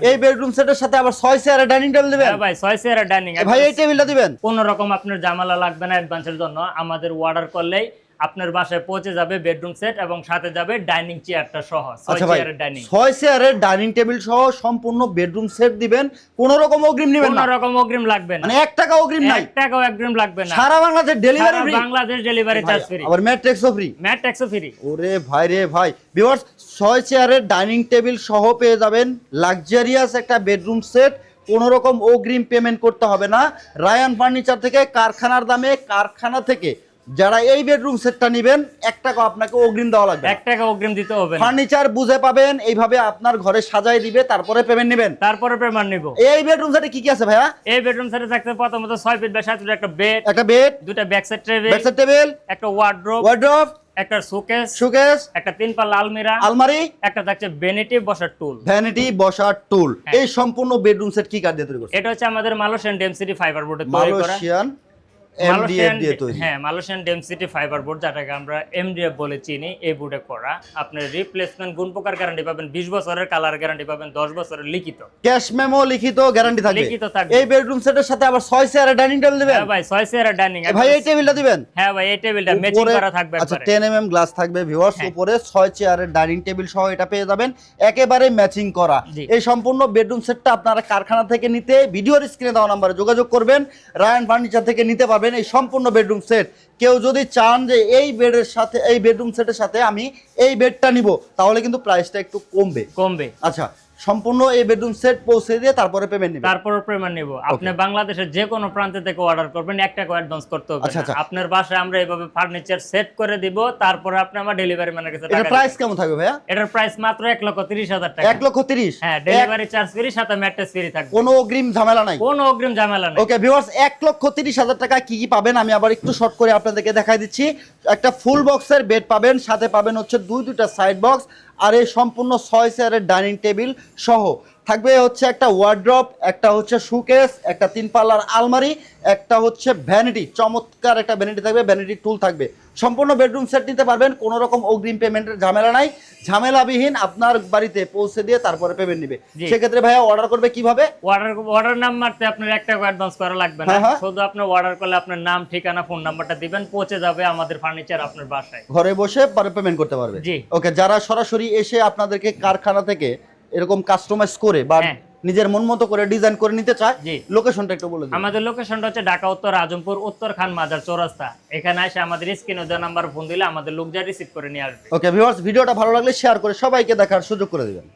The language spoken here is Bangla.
এই বেডরুম সেটের সাথে আবার 6 চেয়ারের ডাইনিং টেবিল দিবেন? হ্যাঁ ভাই 6 চেয়ারের ডাইনিং। ভাই এই টেবিলটা দিবেন? কোন রকম আপনার ঝামেলা লাগবে না অ্যাডভান্সের জন্য। আমাদের অর্ডার করলেই আপনার বাসায় পৌঁছে যাবে বেডরুম সেট এবং সাথে যাবে ডাইনিং চেয়ারটা সহ 6 চেয়ারের ডাইনিং। 6 চেয়ারের ডাইনিং টেবিল সহ সম্পূর্ণ বেডরুম সেট দিবেন। কোন রকম অগ্রিম নেবেন না? কোন রকম অগ্রিম লাগবে না। মানে 1 টাকা অগ্রিম নাই? 1 টাকাও অগ্রিম লাগবে না। সারা Bangladesh delivery free? Bangladesh delivery charge free. আবার ম্যাট্রিক্সও ফ্রি? ম্যাট্রিক্সও ফ্রি। ওরে ভাই রে ভাই, ভিউয়ার্স 6 চেয়ারের ডাইনিং টেবিল সহ পেয়ে যাবেন লাক্সারিয়াস একটা বেডরুম সেট। কোন রকম অগ্রিম পেমেন্ট করতে হবে না। রায়ান ফার্নিচার থেকে কারখানার দামে, কারখানা থেকে যারা এই বেডরুম সেটটা নেবেন 1 টাকা আপনাকে অগ্রিম দেওয়া লাগবে। 1 টাকা অগ্রিম দিতে হবে না। ফার্নিচার বুঝে পাবেন, এইভাবে আপনার ঘরে সাজাই দিবে, তারপরে পেমেন্ট নেবেন। তারপরে পেমেন্ট নিব। এই বেডরুম সেটে কি কি আছে ভাইয়া? এই বেডরুম সেটে থাকতে প্রথমত 6 ফিট বাই 7 ফিট একটা বেড, দুটো ব্যাক সাইড টেবিল, একটা ওয়ার্ড্রোব, একটা শোকেস, একটা 3 পাল্লা আলমারি, একটা থাকছে ভ্যানিটি বসার টুল। এই সম্পূর্ণ বেডরুম সেট কি কাঠ দিয়ে তৈরি করছেন? এটা হচ্ছে আমাদের মালয়েশিয়ান ডেমসিটি ফাইবার বোর্ডে তৈরি করা। মালয়েশিয়ান ডেমসিটি ফাইবার বোর্ড, যেটাকে আমরা এমডিএফ বলে চিনি, এই বোর্ডে করা। আপনার রিপ্লেসমেন্ট গুণ প্রকার গ্যারান্টি পাবেন, 20 বছরের কালার গ্যারান্টি পাবেন, 10 বছরের লিখিত ক্যাশ মেমো লিখিত গ্যারান্টি থাকবে। থাকবে। এই বেডরুম সেটের সাথে আবার 6 চেয়ারের ডাইনিং টেবিল দিবেন? হ্যাঁ ভাই 6 চেয়ারের ডাইনিং। ভাই এই টেবিলটা দিবেন? হ্যাঁ ভাই এই টেবিলটা ম্যাচিং করা থাকবে একবারে। আচ্ছা 10 mm গ্লাস থাকবে ভিউয়ার্স, উপরে 6 চেয়ারের ডাইনিং টেবিল সহ এটা পেয়ে যাবেন একেবারে ম্যাচিং করা। এই সম্পূর্ণ বেডরুম সেটটা আপনারা কারখানা থেকে নিতে ভিডিওর স্ক্রিনে দেওয়া নম্বরে যোগাযোগ করবেন। রায়ান ফার্নিচার থেকে নিতে পারবেন এই সম্পূর্ণ বেডরুম সেট। কেউ যদি চান যে এই বেডের সাথে, এই বেডরুম সেটের সাথে আমি এই বেডটা নিব, তাহলে কিন্তু প্রাইসটা একটু কমবে। আচ্ছা সম্পূর্ণ এই বেডরুম সেট পৌঁছে দিয়ে তারপরে পেমেন্ট নিব? তারপরে পেমেন্ট নিব। আপনি বাংলাদেশের যে কোনো প্রান্ত থেকে অর্ডার করবেন 1 টাকা অ্যাডভান্স করতে হবে না। আপনার বাসায় আমরা এইভাবে ফার্নিচার সেট করে দিব, তারপরে আপনি আমার ডেলিভারি ম্যানের কাছে টাকা। এটার প্রাইস কেমন থাকবে ভাইয়া? এটার প্রাইস মাত্র 1,30,000 টাকা। 1,30,000? হ্যাঁ, ডেলিভারি চার্জ ফ্রি, সাথে ম্যাট্রেস ফ্রি থাকবে। কোনো অগ্রিম ঝামেলা নাই? কোনো অগ্রিম ঝামেলা নাই। ওকে ভিউয়ার্স, 1,30,000 টাকা কি কি পাবেন আমি আবার একটু শর্ট করে আপনাদেরকে দেখাই দিচ্ছি। একটা ফুল বক্সের বেড পাবেন, সাথে পাবেন হচ্ছে দুইটা সাইড বক্স, আর এই সম্পূর্ণ 6 চেয়ারের ডাইনিং টেবিল সহ থাকবে হচ্ছে একটা ওয়ার্ড্রপ, একটা হচ্ছে শোকেস, একটা 3 পাল্লার আলমারি, একটা হচ্ছে ভ্যানিটি, চমৎকার একটা ভ্যানিটি থাকবে, ভ্যানিটি টুল থাকবে। সম্পূর্ণ বেডরুম সেট নিতে পারবেন, কোনো রকম অগ্রিম পেমেন্টের ঝামেলা নাই। ঝামেলাবিহীন আপনার বাড়িতে পৌঁছে দিয়ে তারপরে পেমেন্ট নেবে। সেক্ষেত্রে ভাইয়া অর্ডার করবে কিভাবে? অর্ডার নাম্বারতে আপনার 1 টাকা অ্যাডভান্স করা লাগবে না। শুধু আপনি অর্ডার করলে আপনার নাম, ঠিকানা, ফোন নাম্বারটা দিবেন, পৌঁছে যাবে আমাদের ফার্নিচার আপনার বাসায়। ঘরে বসে পরে পেমেন্ট করতে পারবে। ওকে, যারা সরাসরি এসে আপনাদেরকে কারখানা থেকে এরকম কাস্টমাইজ করে বা নিজের মন মতো করে ডিজাইন করে নিতে চায়, লোকেশনটা একটু বলে দিন। আমাদের লোকেশনটা হচ্ছে ঢাকা উত্তর আজমপুর, উত্তর খান মাজার চৌরাস্তা। এখানে এসে আমাদের স্ক্রিনে দেওয়া নাম্বার ফোন দিলে আমাদের লোক যা রিসিভ করে নিয়ে আসবে। ওকে ভিউয়ার্স, ভিডিওটা ভালো লাগলে শেয়ার করে সবাইকে দেখার সুযোগ করে দিবেন।